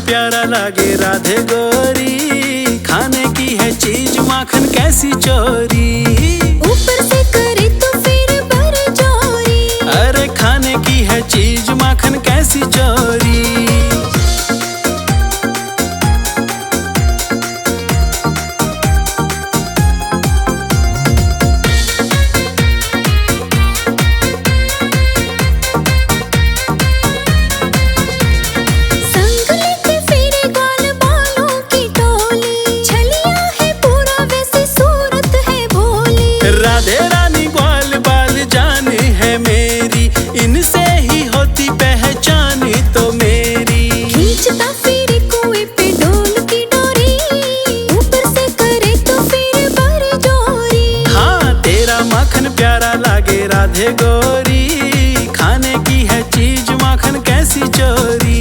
प्यारा लागे राधे गोरी, खाने की है चीज माखन कैसी चोरी। ऊपर से करे तो फिर बरजोरी। अरे खाने की है चीज माखन कैसी चोरी। राधे रानी ग्वाल बाल जाने है मेरी, इनसे ही होती पहचान तो मेरी। खींचता फिर कुएं पे डोल की डोरी, ऊपर से करे तो फिर बरजोरी। हाँ तेरा माखन प्यारा लागे राधे गोरी, खाने की है चीज माखन कैसी चोरी।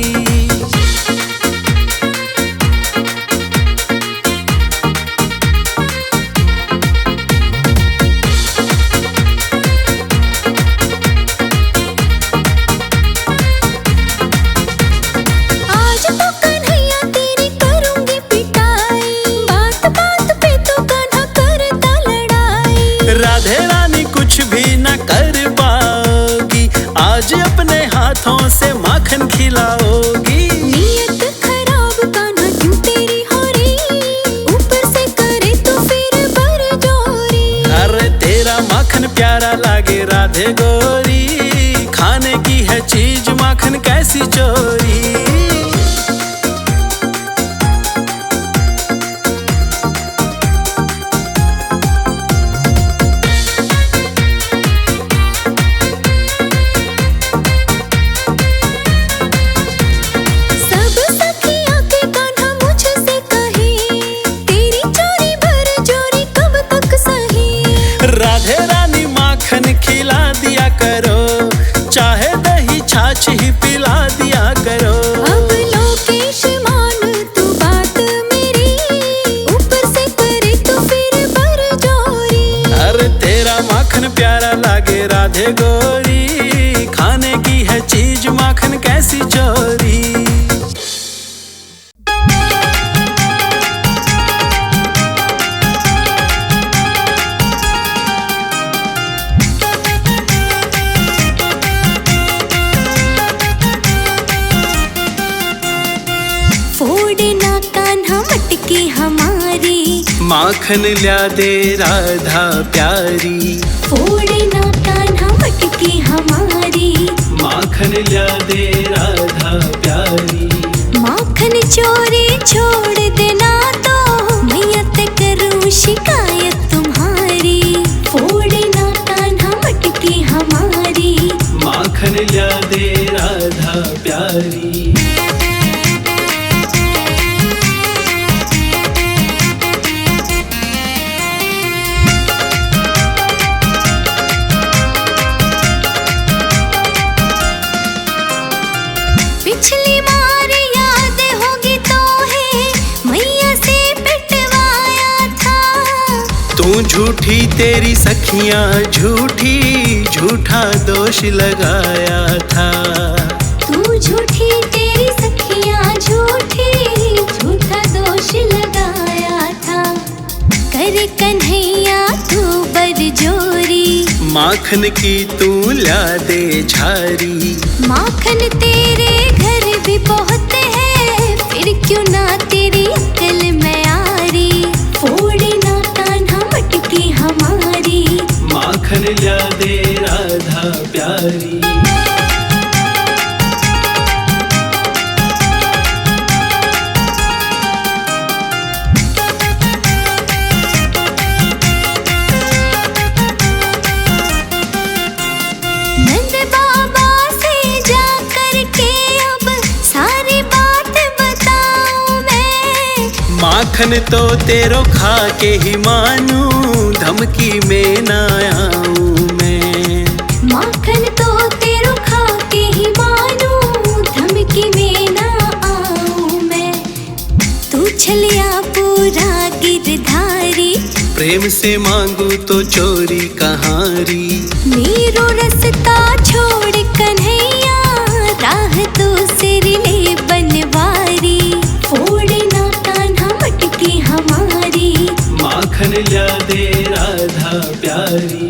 राधे रानी कुछ भी न कर पाओगी, आज अपने हाथों से माखन खिलाओगी। नियत खराब कान्हा क्यों तेरी हो रही, ऊपर से करे तो फिर बरजोरी। अरे तेरा माखन प्यारा लागे राधे गोरी, खाने की है चीज माखन कैसी चोरी। राधे रानी माखन खिला दिया करो, चाहे दही छाछ ही पिला दिया करो। अब लोकेश मान तू बात मेरी, ऊपर से करे तो फिर बरजोरी। अरे तेरा माखन प्यारा लागे राधे गोरी, खाने की है चीज माखन कैसी चोरी। फोड़ना कान्हा मटकी हमारी, माखन ल्या दे राधा प्यारी। फोड़ना कान्हा मटकी हमारी, माखन ल्या दे राधा प्यारी। माखन चोरी छोड़ देना तो मैया ते करूं शिकायत तुम्हारी। फोड़ना कान्हा मटकी हमारी, माखन ल्या दे राधा प्यारी। पिछली बार याद होगी तो है मैया से पिटवाया था। तू झूठी तेरी सखियां झूठी, झूठा दोष लगाया था। तू झूठी तेरी सखियां झूठी, झूठा दोष लगाया था। कर कन्हैया तू बरजोरी, माखन की तू ल्या दे झारी। माखन तेरे घर भी बहुत है, फिर क्यों ना तेरी अकल में आरी। फोड़ना कान्हा मटकी हमारी, माखन ल्या दे राधा प्यारी। नंद बाबा से जा कर के माखन तो तेरो खा के ही मानूं, धमकी में ना आऊं मैं। माखन तो तेरो खा के ही मानूं, धमकी में ना आऊं मैं। तू छलिया पूरा गिरधारी, प्रेम से मांगू तो चोरी कहारी। मेरो रास्ता छोड़ कन्हैया, राह तो सिर ले बनवारी। फोड़ना कान्हा मटकी हमारी, माखन ल्या दे राधा प्यारी।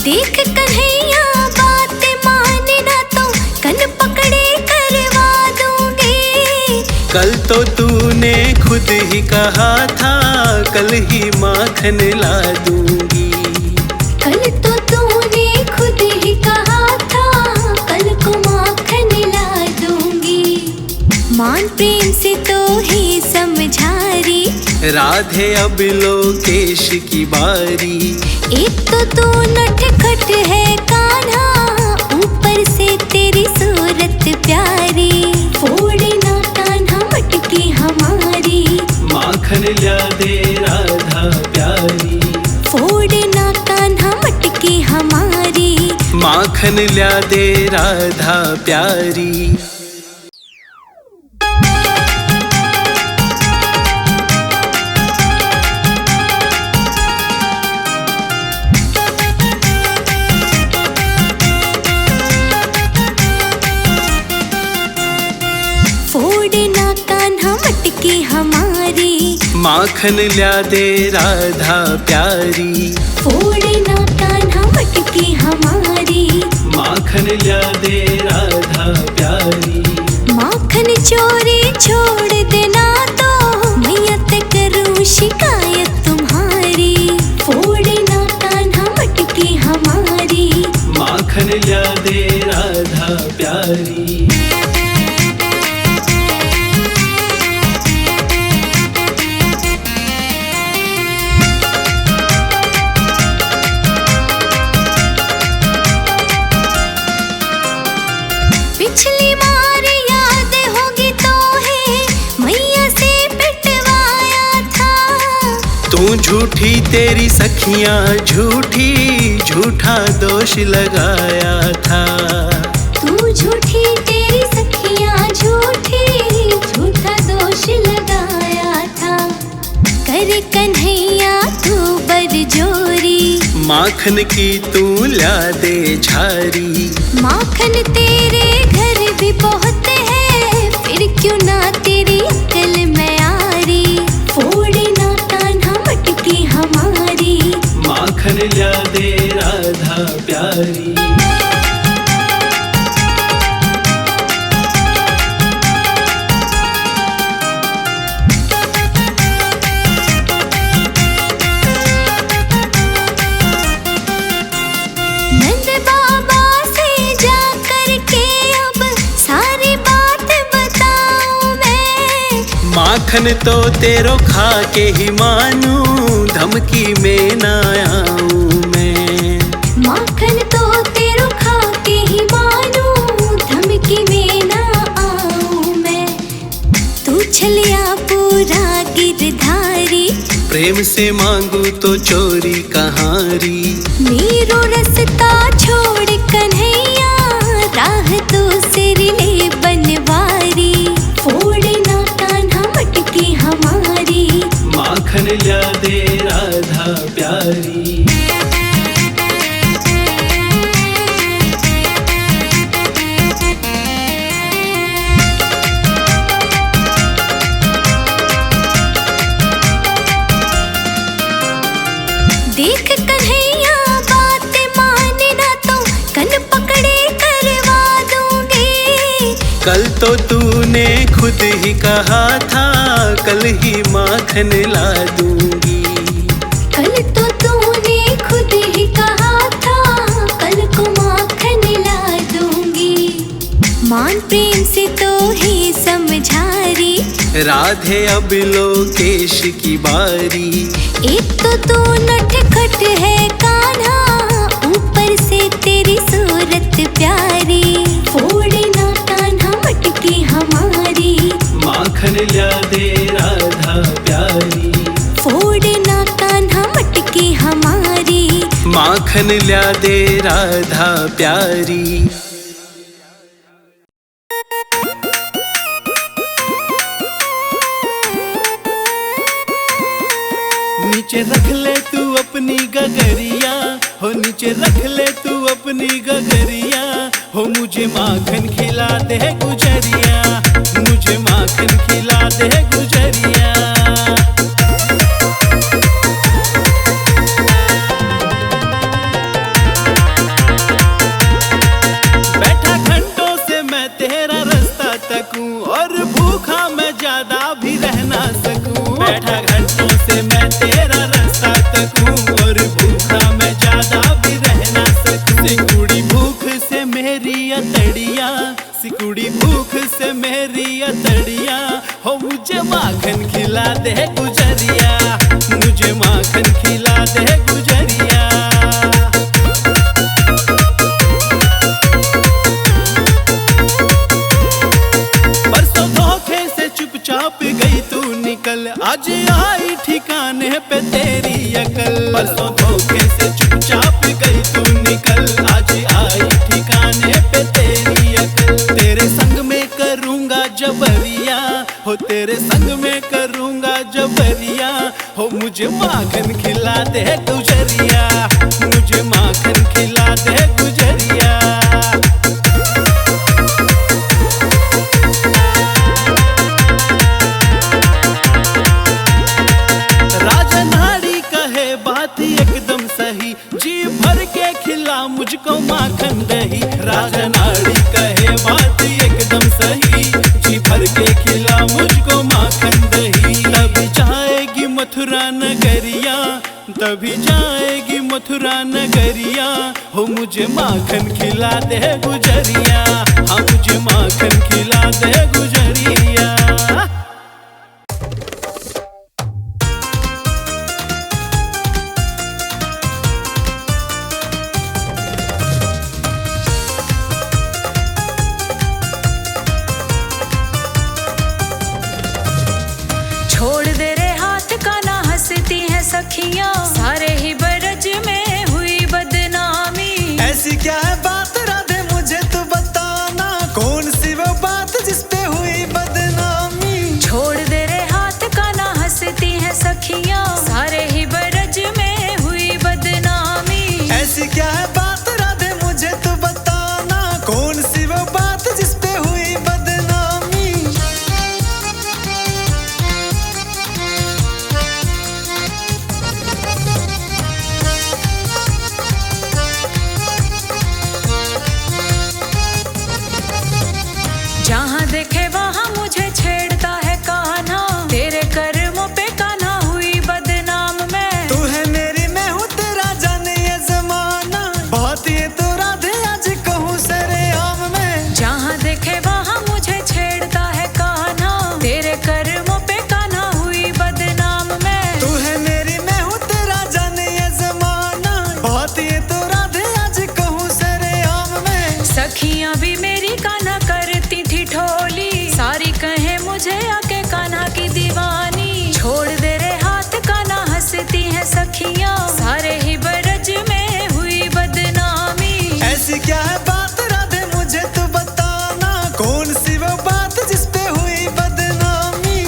देख कन्हैया बात माने ना तो कन पकड़े करवा दूंगी। कल तो तूने खुद ही कहा था, कल ही माखन ला दूंगी। कल तो तूने खुद ही कहा था, कल को माखन ला दूंगी। मान प्रेम से तो ही समझारी, राधे अब लोकेश की बारी। एक तो तू नटखट है कान्हा, ऊपर से तेरी सूरत प्यारी। फोड़ना कान्हा मटकी हमारी, माखन ल्या दे राधा प्यारी। फोड़ना कान्हा मटकी हमारी, माखन ल्या दे राधा प्यारी। फोड़ना कान्हा मटकी हमारी, माखन ल्या दे राधा प्यारी। फोड़ना कान्हा मटकी हमारी, माखन ल्या दे राधा प्यारी। माखन चोरी छोड़ देना तो मैया ते करूं शिकायत तुम्हारी। फोड़ना कान्हा मटकी हमारी, माखन ल्या दे राधा प्यारी। पिछली बार याद होगी तो है मैया से पिटवाया था। तू झूठी तेरी सखियां झूठी, झूठा दोष लगाया था। तू झूठी तेरी सखियां झूठी, झूठा दोष लगाया था। कर कन्हैया तू बरजोरी, माखन की तू ल्या दे झारी। माखन तेरे घर भी बहुत है, फिर क्यों ना तेरी अकल में आरी। फोड़ना कान्हा मटकी हमारी, माखन ल्या दे राधा प्यारी। नंद बाबा से जा करके अब सारी बात बताऊं मैं। माखन तो तेरो खा के ही मानूं, धमकी में ना आऊं मैं। माखन तो तेरो खा के ही मानूं, धमकी में ना आऊं मैं। तू छलिया पूरा गिरधारी, प्रेम से मांगू तो चोरी कहारी। मेरो रास्ता छोड़ कन्हैया, राह तो सिर ले बनवारी। फोड़ना कान्हा मटकी हमारी, माखन ल्या दे राधा प्यारी। देख कन्हैया बात माने ना तो कन पकड़े करवा दूंगी। कल तो तूने खुद ही कहा था, कल ही माखन ला दूंगी। कल तो तूने खुद ही कहा था, कल को माखन ला दूंगी। मान प्रेम से तो ही समझारी, राधे अब लोकेश की बारी। एक तो तू नटखट है कान्हा, ऊपर से तेरी सूरत प्यारी। फोड़ना कान्हा मटकी हमारी, माखन ल्या दे राधा प्यारी। फोड़ना कान्हा मटकी हमारी, माखन ल्या दे राधा प्यारी। नीचे रख ले तू अपनी गगरिया हो, नीचे रख ले तू अपनी गगरिया हो। मुझे माखन खिला दे गुजरिया, मुझे माखन खिला दे गुजरिया। बैठा घंटों से मैं तेरा रास्ता तकूं, और भूखा मैं ज्यादा भी रह ना सकूं। बैठा घंटों से मैं तेरा रास्ता तकूं, और भूखा मैं ज्यादा भी रह ना सकूं। सिकुड़ी भूख से मेरी अतड़िया, सिकुड़ी भूख से मेरी अतड़िया हो। मुझे माखन खिला दे गुजरिया, मुझे माखन खिला दे गुजरिया। चुपचाप गई तू निकल, आज आई ठिकाने पे तेरी अकल। परसों धोखे से चुपचाप गई तू निकल, आज आई ठिकाने पे तेरी अकल। तेरे संग में करूँगा जबरिया हो, तेरे संग में करूँगा जबरिया हो। मुझे माखन खिला दे गुजरिया, मुझे माखन खिला दे गुजरिया। एकदम सही, जी भर के खिला मुझको माखन दही। राजा नाड़ी कहे बात एकदम सही, जी भर के खिला मुझको माखन दही। तभी जाएगी मथुरा नगरिया, तभी जाएगी मथुरा नगरिया हो। मुझे माखन खिला दे गुजरिया, हाँ मुझे माखन खिला दे गुजरिया। सखियां सारे ही बरज में हुई बदनामी। ऐसी क्या है बात राधे मुझे तो बताना, कौन सी वो बात जिस पे हुई बदनामी। छोड़ दे रे हाथ का ना, हंसती हैं सखियां सारे ही बरज में हुई बदनामी। ऐसी क्या है बात राधे मुझे तो बताना, कौन सी वो बात जिस पे हुई बदनामी। जहाँ देखे वहाँ मुझे छेड़ता है कान्हा, तेरे कर्मों पे कान्हा हुई बदनाम मैं। तू है मेरी मैं हूँ तेरा, जाने ये जमाना, बात ये तो राधे आज कहूँ सरेआम में। जहाँ देखे वहाँ मुझे छेड़ता है कान्हा, तेरे कर्मों पे कान्हा हुई बदनाम मैं। तू है मेरी मैं हूँ तेरा, जाने ये जमाना, बात ये तो राधे आज कहूँ सरेआम में। सखियाँ भी मेरी कान्हा करती थी ठोली, सारी कहे मुझे आके कान्हा की दीवानी। छोड़ दे रे हाथ कान्हा, हंसती हैं सखियाँ सारे ही बरज में हुई बदनामी। ऐसी क्या है बात राधे मुझे तो बताना, कौन सी वो बात जिस पे हुई बदनामी।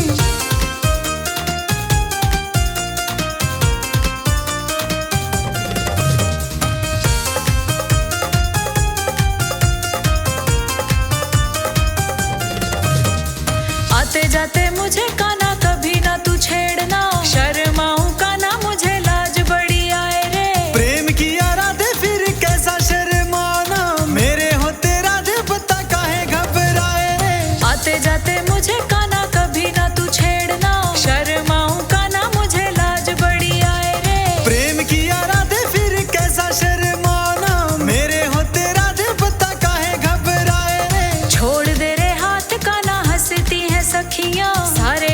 आते जाते मुझे कान्हा कभी ना तू छेड़ना, शर्माऊं कान्हा मुझे लाज बड़ी आए रे। प्रेम किया राधे फिर कैसा शर्माना, मेरे होते राधे पता काहे घबराए रे। आते जाते मुझे कान्हा कभी ना तू छेड़ना, शर्माऊं कान्हा मुझे लाज बड़ी आए रे। प्रेम किया राधे फिर कैसा शर्माना, मेरे होते राधे पता काहे घबराए रे। छोड़ दे रे हाथ कान्हा, हंसती हैं सखियां सारे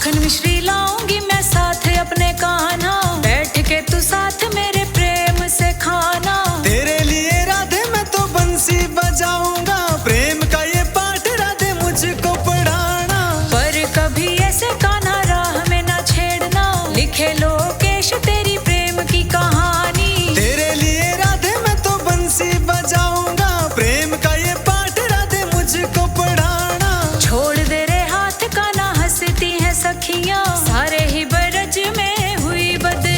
माखन मिश्री लाऊंगी मैं साथ अपने कान्हा, बैठ के तू साथ मेरे प्रेम से खाना। तेरे लिए राधे मैं तो बंसी बजाऊंगा, प्रेम का ये पाठ राधे मुझको पढ़ाना। पर कभी ऐसे कान्हा राह में ना छेड़ना, लिखे लोकेश तेरी प्रेम की कहानी। तेरे लिए राधे मैं तो बंसी बजाऊंगा, प्रेम का ये पाठ राधे मुझको पढ़ाना। छोड़ दे रे हाथ कान्हा, हंसती हैं सखियां, सारे ही बरज में हुई बदनामी।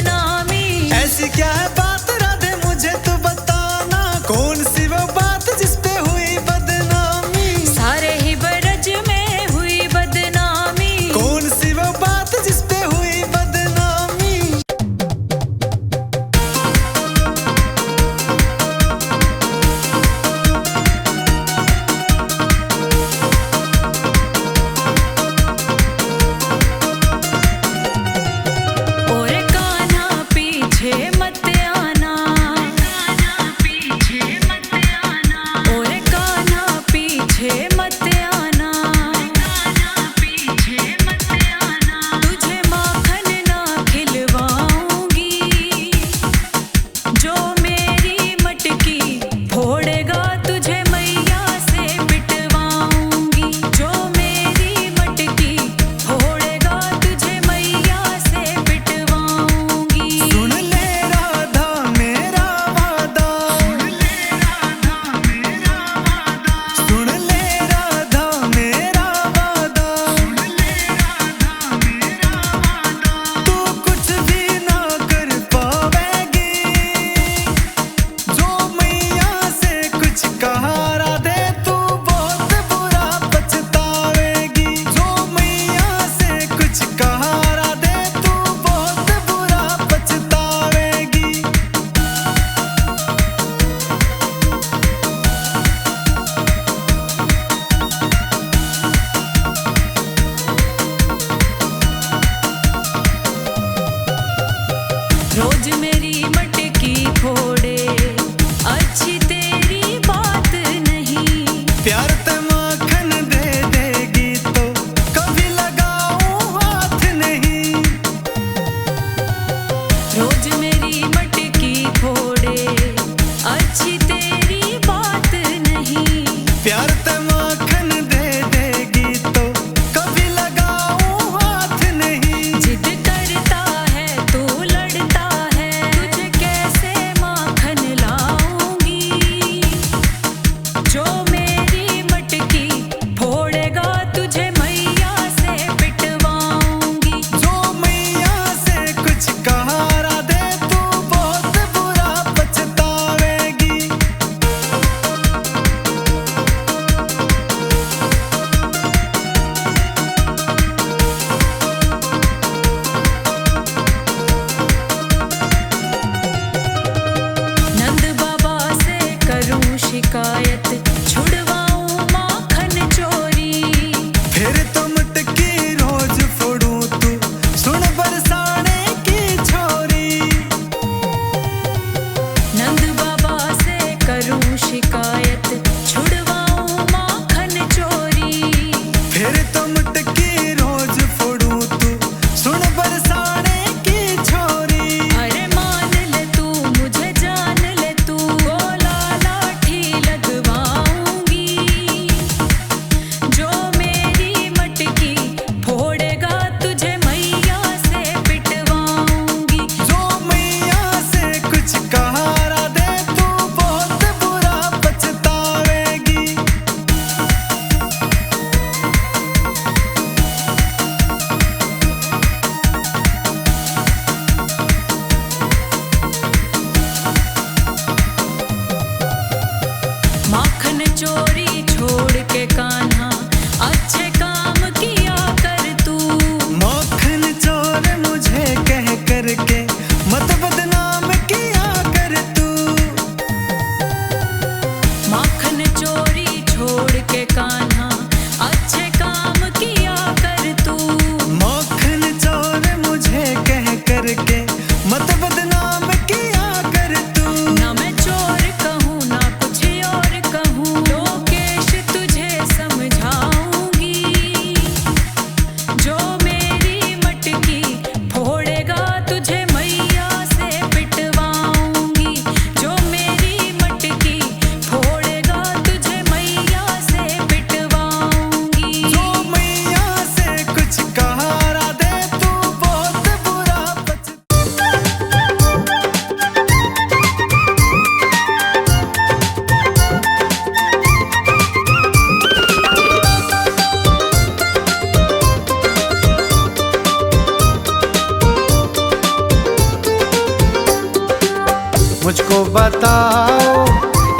मुझको बताओ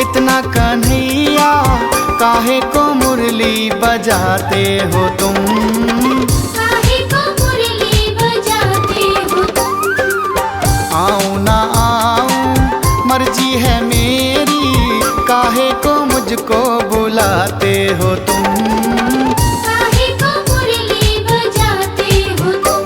इतना कन्हैया, काहे को मुरली बजाते हो तुम? काहे को मुरली बजाते हो तुम? आऊं ना आऊं मर्जी है मेरी, काहे को मुझको बुलाते हो तुम? काहे को मुरली बजाते हो तुम?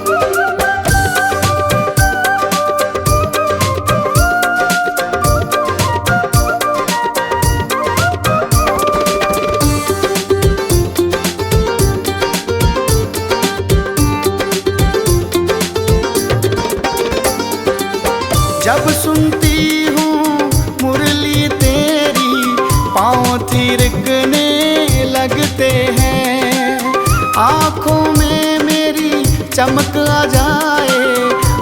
जब सुनती हूँ मुरली तेरी, पाँव थिरकने लगते हैं। आँखों में मेरी चमक आ जाए,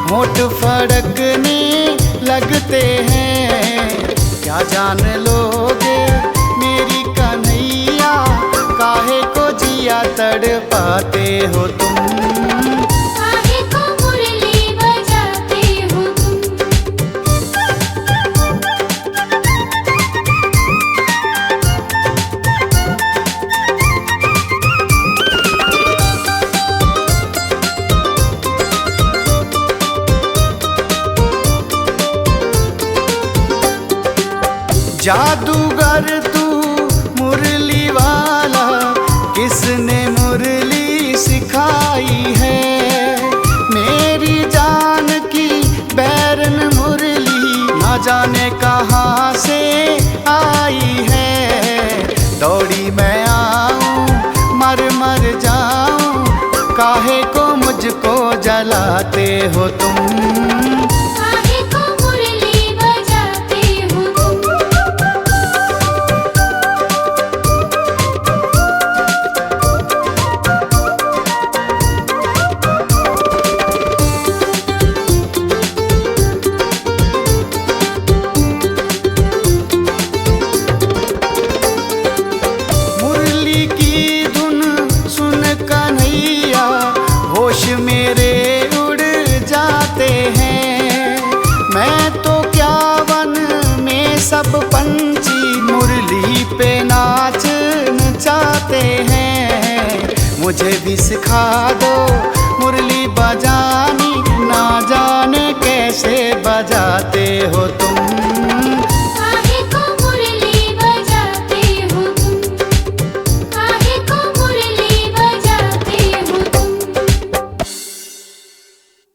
होठ फड़कने लगते हैं। क्या जान लोगे मेरी कन्हैया, काहे को जिया तड़पाते हो तुम? काहे को मुरली बजाते हो तुम? जादूगर तू मुरली वाला, किसने मुरली सिखाई है? मेरी जान की बैरन मुरली, ना जाने कहाँ से आई है। दौड़ी मैं आऊं मर मर जाऊं, काहे को मुझको जलाते हो तुम? काहे को मुरली बजाते हो तुम? मुरली की धुन सुन कन्हैया, होश मेरे उड़ जाते हैं। मैं तो क्या वन में सब पंछी मुरली पे नाच नचाते हैं। मुझे भी सिखा दो मुरली बजानी, ना जाने कैसे बजाते हो तुम?